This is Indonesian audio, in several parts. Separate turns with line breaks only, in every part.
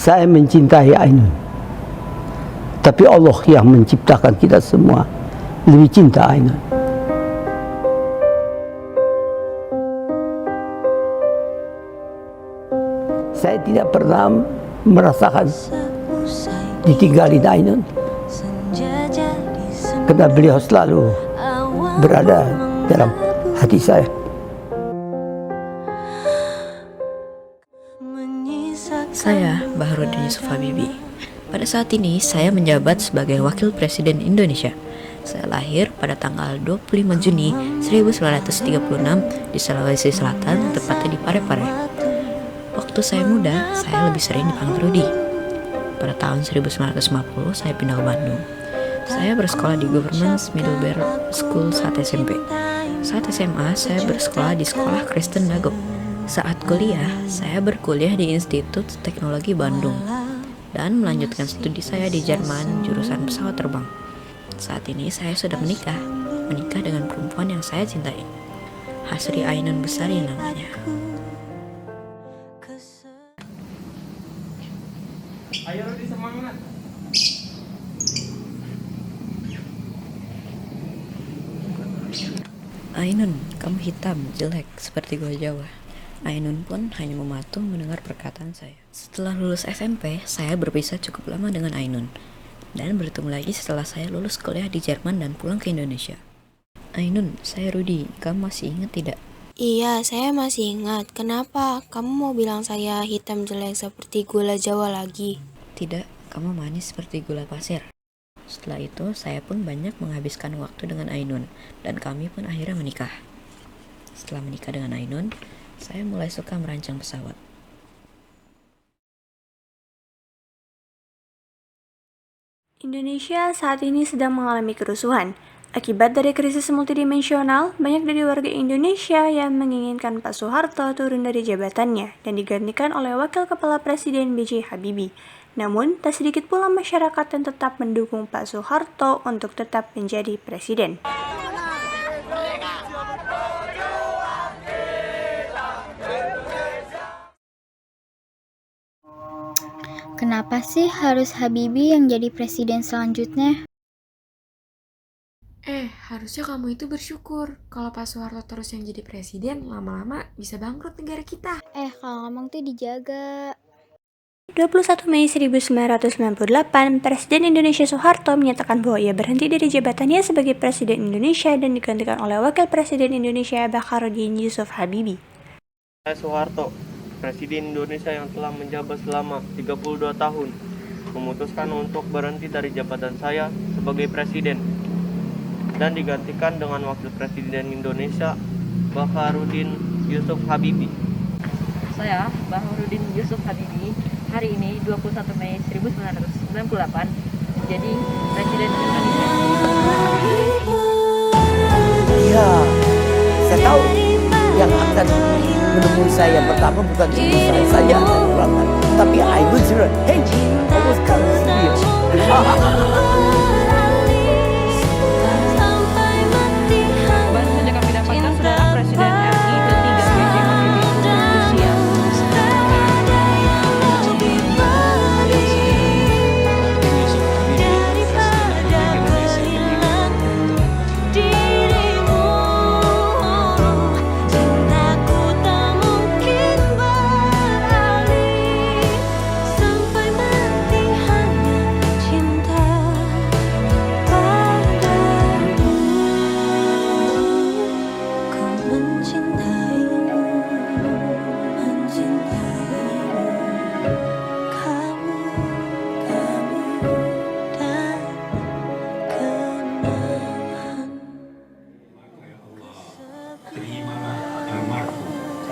Saya mencintai Ainun, tapi Allah yang menciptakan kita semua lebih cinta Ainun. Saya tidak pernah merasakan ditinggalin Ainun, karena beliau selalu berada dalam hati saya.
Saya Baharudin Yusuf Habibie. Pada saat ini saya menjabat sebagai Wakil Presiden Indonesia. Saya lahir pada tanggal 25 Juni 1936 di Sulawesi Selatan, tepatnya di Parepare. Waktu saya muda, saya lebih sering dipanggil Rudi. Pada tahun 1950, saya pindah ke Bandung. Saya bersekolah di Government Middlebury School saat SMP. Saat SMA, saya bersekolah di Sekolah Kristen Dago. Saat kuliah, saya berkuliah di Institut Teknologi Bandung dan melanjutkan studi saya di Jerman jurusan pesawat terbang. Saat ini saya sudah menikah dengan perempuan yang saya cintai, Hasri Ainun Besari namanya.
Ayo Rudi, semangat.
Ainun, kamu hitam, jelek, seperti gua Jawa. Ainun pun hanya mematuh mendengar perkataan saya. Setelah lulus SMP, saya berpisah cukup lama dengan Ainun, dan bertemu lagi setelah saya lulus kuliah di Jerman dan pulang ke Indonesia. Ainun, saya Rudi, kamu masih ingat tidak?
Iya, saya masih ingat. Kenapa? Kamu mau bilang saya hitam jelek seperti gula Jawa lagi?
Tidak, kamu manis seperti gula pasir. Setelah itu, saya pun banyak menghabiskan waktu dengan Ainun, dan kami pun akhirnya menikah. Setelah menikah dengan Ainun, saya mulai suka merancang pesawat.
Indonesia saat ini sedang mengalami kerusuhan. Akibat dari krisis multidimensional, banyak dari warga Indonesia yang menginginkan Pak Soeharto turun dari jabatannya dan digantikan oleh Wakil Kepala Presiden B.J. Habibie. Namun, tak sedikit pula masyarakat yang tetap mendukung Pak Soeharto untuk tetap menjadi presiden.
Kenapa sih harus Habibie yang jadi presiden selanjutnya?
Harusnya kamu itu bersyukur. Kalau Pak Soeharto terus yang jadi presiden, lama-lama bisa bangkrut negara kita.
Kalau ngomong tuh dijaga.
21 Mei 1998, Presiden Indonesia Soeharto menyatakan bahwa ia berhenti dari jabatannya sebagai Presiden Indonesia dan digantikan oleh Wakil Presiden Indonesia Baharudin Yusuf Habibie.
Saya Soeharto, Presiden Indonesia yang telah menjabat selama 32 tahun, memutuskan untuk berhenti dari jabatan saya sebagai Presiden dan digantikan dengan Wakil Presiden Indonesia Baharudin Yusuf Habibie.
Saya, Baharudin Yusuf Habibie, hari ini 21 Mei 1998 menjadi Presiden Indonesia.
Ya, saya tahu yang akan menemui saya pertama bukan cuma saya saja akan pulangan, tapi Ainun sudah, hey, kamu sekarang sendiri.
Baru saja kami dapatkan saudara Presiden RI ketiga B.J. Habibie berusia.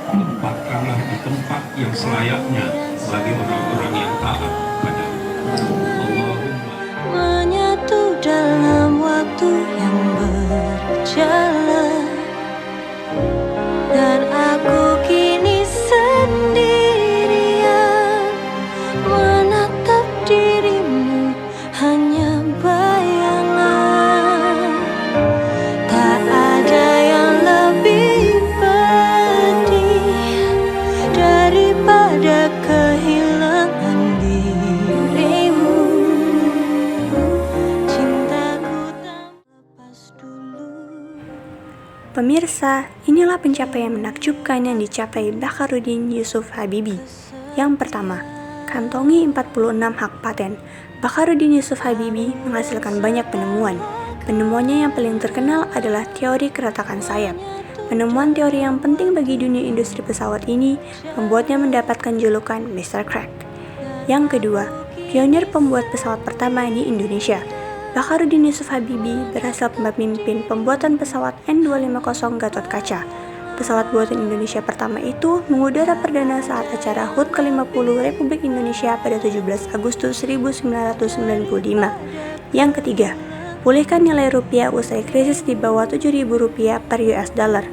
Tempatkanlah di tempat yang selayaknya bagi orang-orang yang taat padamu. Allahumma
menyatu dalam waktu yang berjalan, dan aku kini sendirian menatap dirimu, hanya bayangan. Tak ada yang lebih pedih daripada kehilangan diri.
Pemirsa, inilah pencapaian menakjubkan yang dicapai Bakharuddin Yusuf Habibie. Yang pertama, kantongi 46 hak paten. Bakharuddin Yusuf Habibie menghasilkan banyak penemuan. Penemuannya yang paling terkenal adalah teori keretakan sayap. Penemuan teori yang penting bagi dunia industri pesawat ini membuatnya mendapatkan julukan Mr. Crack. Yang kedua, pionir pembuat pesawat pertama di Indonesia. Bakharuddin Yusuf Habibie berhasil memimpin pembuatan pesawat N250 Gatot Kaca. Pesawat buatan Indonesia pertama itu mengudara perdana saat acara HUT ke-50 Republik Indonesia pada 17 Agustus 1995. Yang ketiga, pulihkan nilai rupiah usai krisis di bawah Rp7.000 per US dollar.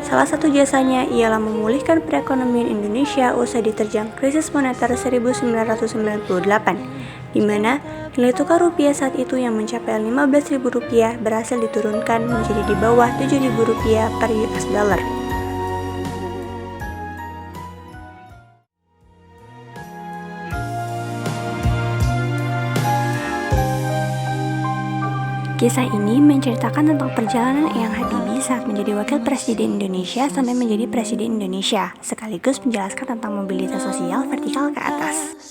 Salah satu jasanya ialah memulihkan perekonomian Indonesia usai diterjang krisis moneter 1998, di mana nilai tukar rupiah saat itu yang mencapai Rp15.000 berhasil diturunkan menjadi di bawah Rp7.000 per US dollar. Kisah ini menceritakan tentang perjalanan Eyang Habibie saat menjadi Wakil Presiden Indonesia sampai menjadi Presiden Indonesia, sekaligus menjelaskan tentang mobilitas sosial vertikal ke atas.